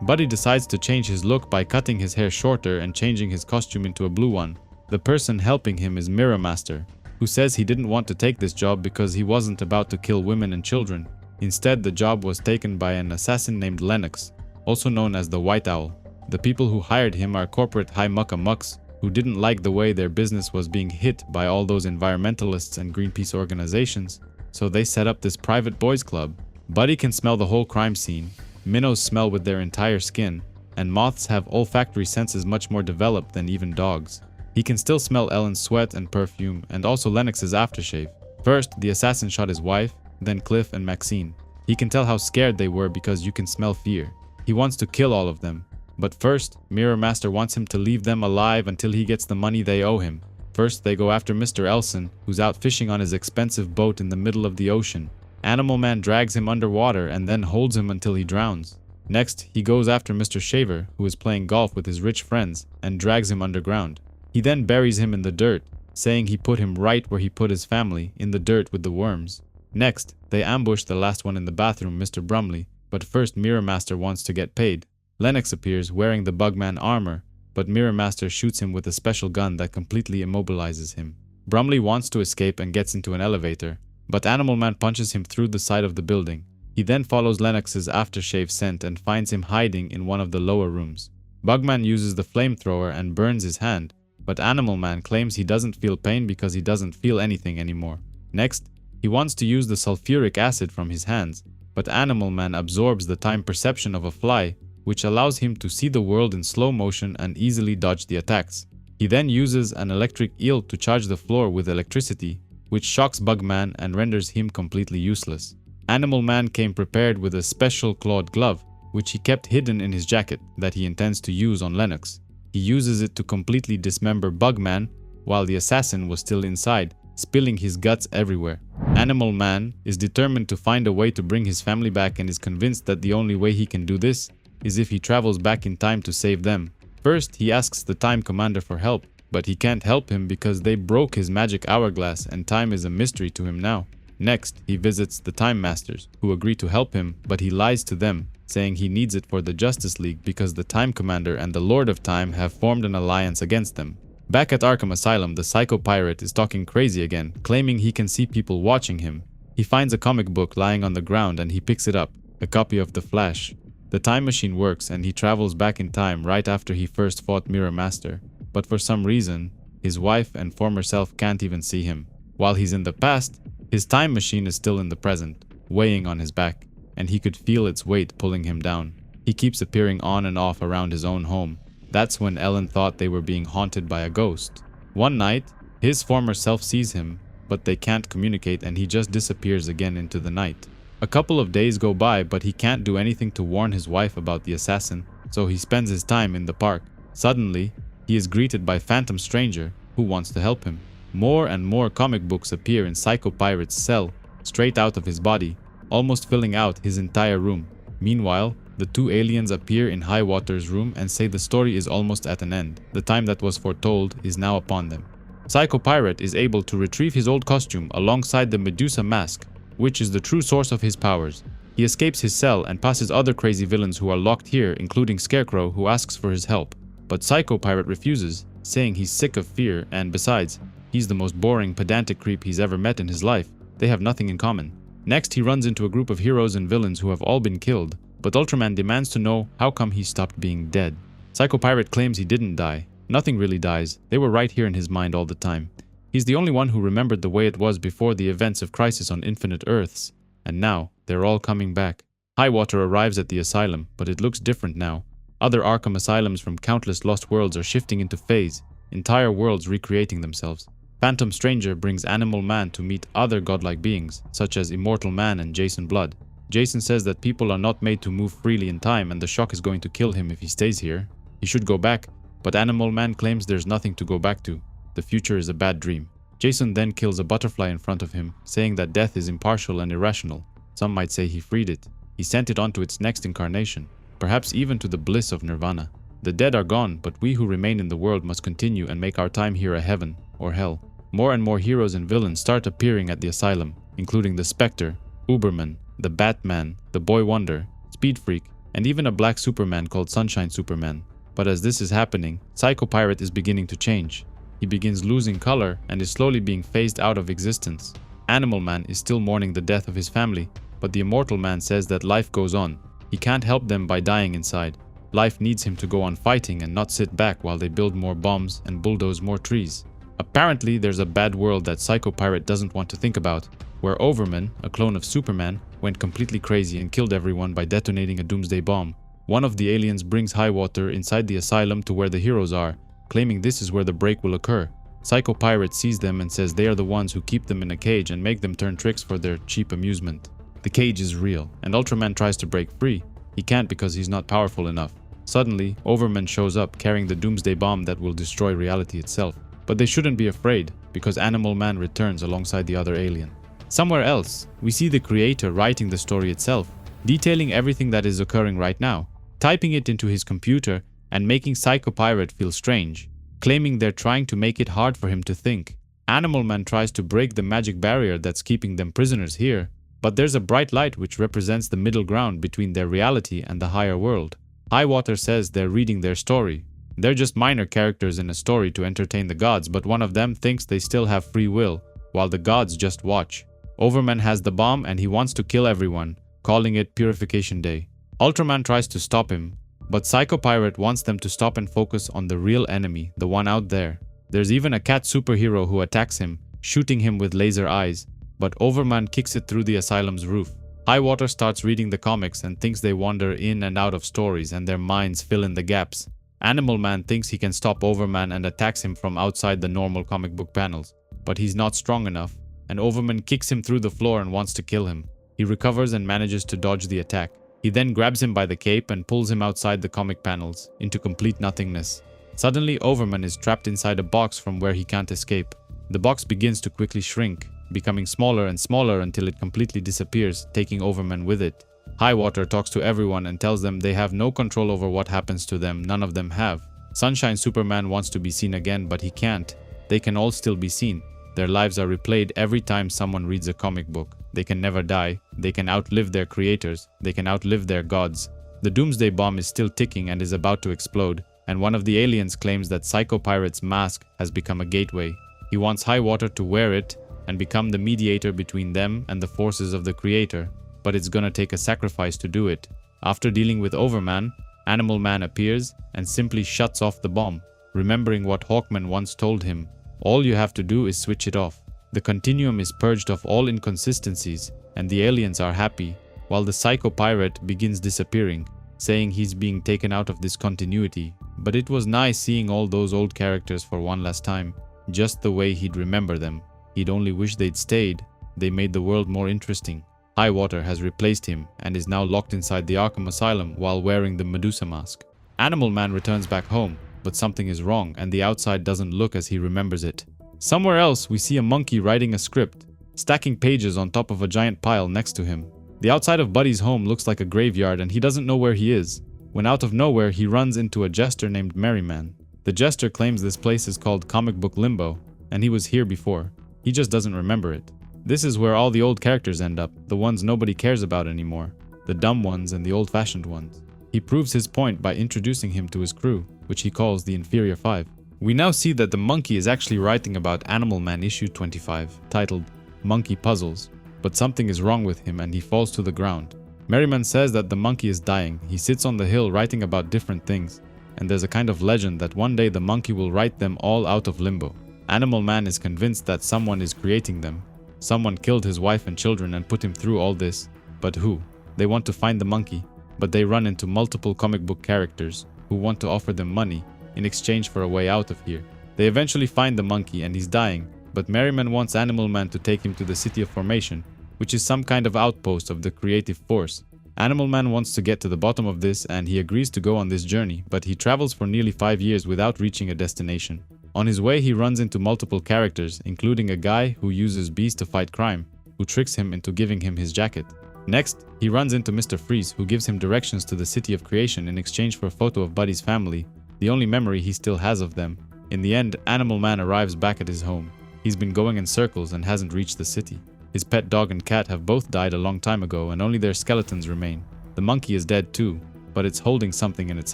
Buddy decides to change his look by cutting his hair shorter and changing his costume into a blue one. The person helping him is Mirror Master, who says he didn't want to take this job because he wasn't about to kill women and children. Instead, the job was taken by an assassin named Lennox, also known as the White Owl. The people who hired him are corporate high muckamucks who didn't like the way their business was being hit by all those environmentalists and Greenpeace organizations, so they set up this private boys club. Buddy can smell the whole crime scene, minnows smell with their entire skin, and moths have olfactory senses much more developed than even dogs. He can still smell Ellen's sweat and perfume, and also Lennox's aftershave. First, the assassin shot his wife, then Cliff and Maxine. He can tell how scared they were because you can smell fear. He wants to kill all of them. But first, Mirror Master wants him to leave them alive until he gets the money they owe him. First, they go after Mr. Elson, who's out fishing on his expensive boat in the middle of the ocean. Animal Man drags him underwater and then holds him until he drowns. Next, he goes after Mr. Shaver, who is playing golf with his rich friends, and drags him underground. He then buries him in the dirt, saying he put him right where he put his family, in the dirt with the worms. Next, they ambush the last one in the bathroom, Mr. Brumley, but first Mirror Master wants to get paid. Lennox appears wearing the Bugman armor, but Mirror Master shoots him with a special gun that completely immobilizes him. Brumley wants to escape and gets into an elevator, but Animal Man punches him through the side of the building. He then follows Lennox's aftershave scent and finds him hiding in one of the lower rooms. Bugman uses the flamethrower and burns his hand, but Animal Man claims he doesn't feel pain because he doesn't feel anything anymore. Next, he wants to use the sulfuric acid from his hands, but Animal Man absorbs the time perception of a fly, which allows him to see the world in slow motion and easily dodge the attacks. He then uses an electric eel to charge the floor with electricity, which shocks Bugman and renders him completely useless. Animal Man came prepared with a special clawed glove, which he kept hidden in his jacket that he intends to use on Lennox. He uses it to completely dismember Bugman while the assassin was still inside, spilling his guts everywhere. Animal Man is determined to find a way to bring his family back and is convinced that the only way he can do this is if he travels back in time to save them. First, he asks the Time Commander for help, but he can't help him because they broke his magic hourglass and time is a mystery to him now. Next, he visits the Time Masters, who agree to help him, but he lies to them, saying he needs it for the Justice League because the Time Commander and the Lord of Time have formed an alliance against them. Back at Arkham Asylum, the Psycho Pirate is talking crazy again, claiming he can see people watching him. He finds a comic book lying on the ground and he picks it up, a copy of The Flash. The time machine works and he travels back in time right after he first fought Mirror Master, but for some reason, his wife and former self can't even see him. While he's in the past, his time machine is still in the present, weighing on his back, and he could feel its weight pulling him down. He keeps appearing on and off around his own home. That's when Ellen thought they were being haunted by a ghost. One night, his former self sees him, but they can't communicate and he just disappears again into the night. A couple of days go by, but he can't do anything to warn his wife about the assassin, so he spends his time in the park. Suddenly, he is greeted by Phantom Stranger, who wants to help him. More and more comic books appear in Psycho Pirate's cell, straight out of his body, almost filling out his entire room. Meanwhile, the two aliens appear in Highwater's room and say the story is almost at an end. The time that was foretold is now upon them. Psycho Pirate is able to retrieve his old costume alongside the Medusa mask, which is the true source of his powers. He escapes his cell and passes other crazy villains who are locked here, including Scarecrow, who asks for his help. But Psycho Pirate refuses, saying he's sick of fear and, besides, he's the most boring, pedantic creep he's ever met in his life. They have nothing in common. Next, he runs into a group of heroes and villains who have all been killed, but Ultraman demands to know how come he stopped being dead. Psycho Pirate claims he didn't die. Nothing really dies. They were right here in his mind all the time. He's the only one who remembered the way it was before the events of Crisis on Infinite Earths. And now, they're all coming back. Highwater arrives at the asylum, but it looks different now. Other Arkham asylums from countless lost worlds are shifting into phase, entire worlds recreating themselves. Phantom Stranger brings Animal Man to meet other godlike beings, such as Immortal Man and Jason Blood. Jason says that people are not made to move freely in time and the shock is going to kill him if he stays here. He should go back, but Animal Man claims there's nothing to go back to. The future is a bad dream. Jason then kills a butterfly in front of him, saying that death is impartial and irrational. Some might say he freed it. He sent it on to its next incarnation, perhaps even to the bliss of Nirvana. The dead are gone, but we who remain in the world must continue and make our time here a heaven or hell. More and more heroes and villains start appearing at the asylum, including the Spectre, Uberman, the Batman, the Boy Wonder, Speed Freak, and even a black Superman called Sunshine Superman. But as this is happening, Psycho Pirate is beginning to change. He begins losing color and is slowly being phased out of existence. Animal Man is still mourning the death of his family, but the Immortal Man says that life goes on. He can't help them by dying inside. Life needs him to go on fighting and not sit back while they build more bombs and bulldoze more trees. Apparently, there's a bad world that Psycho Pirate doesn't want to think about, where Overman, a clone of Superman, went completely crazy and killed everyone by detonating a doomsday bomb. One of the aliens brings Highwater inside the asylum to where the heroes are, claiming this is where the break will occur. Psycho Pirate sees them and says they are the ones who keep them in a cage and make them turn tricks for their cheap amusement. The cage is real, and Ultraman tries to break free. He can't because he's not powerful enough. Suddenly, Overman shows up carrying the doomsday bomb that will destroy reality itself. But they shouldn't be afraid, because Animal Man returns alongside the other alien. Somewhere else, we see the creator writing the story itself, detailing everything that is occurring right now, typing it into his computer and making Psycho Pirate feel strange, claiming they're trying to make it hard for him to think. Animal Man tries to break the magic barrier that's keeping them prisoners here, but there's a bright light which represents the middle ground between their reality and the higher world. Highwater says they're reading their story. They're just minor characters in a story to entertain the gods, but one of them thinks they still have free will, while the gods just watch. Overman has the bomb and he wants to kill everyone, calling it Purification Day. Ultraman tries to stop him, but Psycho Pirate wants them to stop and focus on the real enemy, the one out there. There's even a cat superhero who attacks him, shooting him with laser eyes, but Overman kicks it through the asylum's roof. Highwater starts reading the comics and thinks they wander in and out of stories and their minds fill in the gaps. Animal Man thinks he can stop Overman and attacks him from outside the normal comic book panels, but he's not strong enough, and Overman kicks him through the floor and wants to kill him. He recovers and manages to dodge the attack. He then grabs him by the cape and pulls him outside the comic panels, into complete nothingness. Suddenly, Overman is trapped inside a box from where he can't escape. The box begins to quickly shrink, becoming smaller and smaller until it completely disappears, taking Overman with it. Highwater talks to everyone and tells them they have no control over what happens to them, none of them have. Sunshine Superman wants to be seen again, but he can't. They can all still be seen. Their lives are replayed every time someone reads a comic book. They can never die. They can outlive their creators. They can outlive their gods. The Doomsday Bomb is still ticking and is about to explode, and one of the aliens claims that Psycho Pirate's mask has become a gateway. He wants Highwater to wear it and become the mediator between them and the forces of the creator, but it's gonna take a sacrifice to do it. After dealing with Overman, Animal Man appears and simply shuts off the bomb, remembering what Hawkman once told him. All you have to do is switch it off. The continuum is purged of all inconsistencies, and the aliens are happy, while the Psycho Pirate begins disappearing, saying he's being taken out of this continuity. But it was nice seeing all those old characters for one last time, just the way he'd remember them. He'd only wish they'd stayed. They made the world more interesting. Highwater has replaced him and is now locked inside the Arkham Asylum while wearing the Medusa mask. Animal Man returns back home, but something is wrong and the outside doesn't look as he remembers it. Somewhere else, we see a monkey writing a script, stacking pages on top of a giant pile next to him. The outside of Buddy's home looks like a graveyard and he doesn't know where he is, when out of nowhere he runs into a jester named Merryman. The jester claims this place is called Comic Book Limbo, and he was here before. He just doesn't remember it. This is where all the old characters end up, the ones nobody cares about anymore. the dumb ones and the old-fashioned ones. He proves his point by introducing him to his crew, which he calls the Inferior Five. We now see that the monkey is actually writing about Animal Man issue 25, titled Monkey Puzzles, but something is wrong with him and he falls to the ground. Merriman says that the monkey is dying. He sits on the hill writing about different things, and there's a kind of legend that one day the monkey will write them all out of limbo. Animal Man is convinced that someone is creating them. Someone killed his wife and children and put him through all this. But who? They want to find the monkey, but they run into multiple comic book characters who want to offer them money in exchange for a way out of here. They eventually find the monkey and he's dying, but Merriman wants Animal Man to take him to the City of Formation, which is some kind of outpost of the creative force. Animal Man wants to get to the bottom of this and he agrees to go on this journey, but he travels for nearly 5 years without reaching a destination. On his way he runs into multiple characters, including a guy who uses Beast to fight crime, who tricks him into giving him his jacket. Next, he runs into Mr. Freeze, who gives him directions to the City of Creation in exchange for a photo of Buddy's family, the only memory he still has of them. In the end, Animal Man arrives back at his home. He's been going in circles and hasn't reached the city. His pet dog and cat have both died a long time ago and only their skeletons remain. The monkey is dead too, but it's holding something in its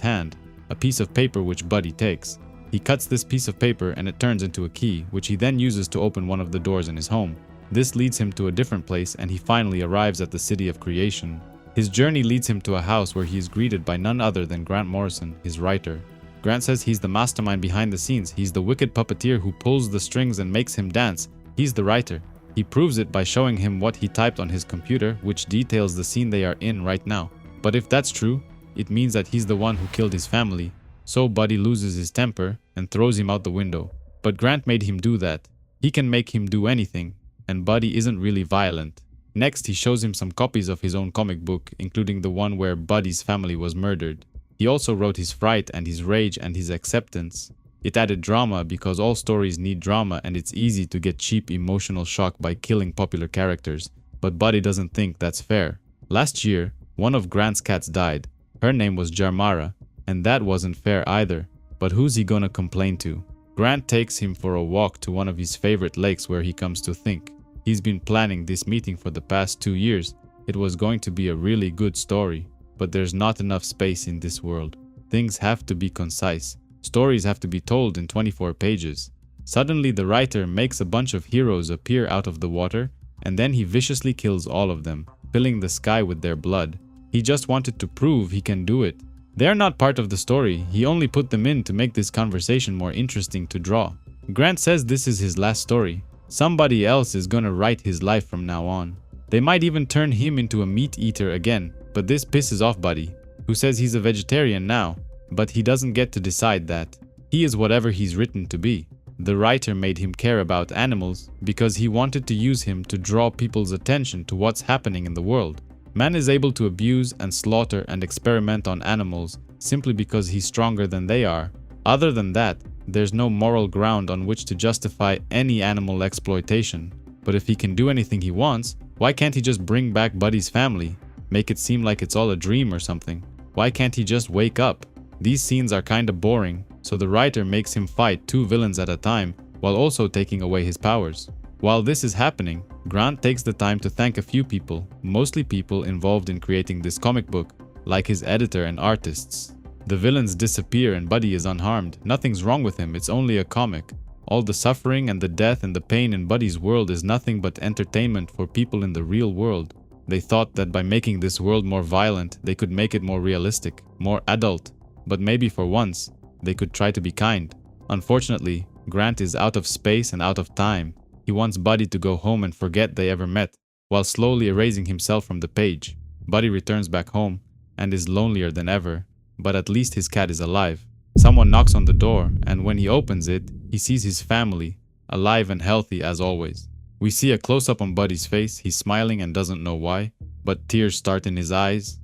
hand, a piece of paper which Buddy takes. He cuts this piece of paper and it turns into a key, which he then uses to open one of the doors in his home. This leads him to a different place and he finally arrives at the City of Creation. His journey leads him to a house where he is greeted by none other than Grant Morrison, his writer. Grant says he's the mastermind behind the scenes. He's the wicked puppeteer who pulls the strings and makes him dance. He's the writer. He proves it by showing him what he typed on his computer, which details the scene they are in right now. But if that's true, it means that he's the one who killed his family. So Buddy loses his temper and throws him out the window. But Grant made him do that. He can make him do anything, and Buddy isn't really violent. Next, he shows him some copies of his own comic book, including the one where Buddy's family was murdered. He also wrote his fright and his rage and his acceptance. It added drama because all stories need drama and it's easy to get cheap emotional shock by killing popular characters. But Buddy doesn't think that's fair. Last year, one of Grant's cats died. Her name was Jarmara, and that wasn't fair either. But who's he gonna complain to? Grant takes him for a walk to one of his favorite lakes where he comes to think. He's been planning this meeting for the past 2 years. It was going to be a really good story, but there's not enough space in this world. Things have to be concise. Stories have to be told in 24 pages. Suddenly the writer makes a bunch of heroes appear out of the water, and then he viciously kills all of them, filling the sky with their blood. He just wanted to prove he can do it. They're not part of the story. He only put them in to make this conversation more interesting to draw. Grant says this is his last story. Somebody else is gonna write his life from now on. They might even turn him into a meat eater again, but this pisses off Buddy, who says he's a vegetarian now, but he doesn't get to decide that. He is whatever he's written to be. The writer made him care about animals because he wanted to use him to draw people's attention to what's happening in the world. Man is able to abuse and slaughter and experiment on animals simply because he's stronger than they are. Other than that, there's no moral ground on which to justify any animal exploitation. But if he can do anything he wants, why can't he just bring back Buddy's family? Make it seem like it's all a dream or something? Why can't he just wake up? These scenes are kinda boring, so the writer makes him fight 2 villains at a time while also taking away his powers. While this is happening, Grant takes the time to thank a few people, mostly people involved in creating this comic book, like his editor and artists. The villains disappear and Buddy is unharmed. Nothing's wrong with him, it's only a comic. All the suffering and the death and the pain in Buddy's world is nothing but entertainment for people in the real world. They thought that by making this world more violent, they could make it more realistic, more adult. But maybe for once, they could try to be kind. Unfortunately, Grant is out of space and out of time. He wants Buddy to go home and forget they ever met, while slowly erasing himself from the page. Buddy returns back home and is lonelier than ever, but at least his cat is alive. Someone knocks on the door, and when he opens it, he sees his family, alive and healthy as always. We see a close-up on Buddy's face. He's smiling and doesn't know why, but tears start in his eyes.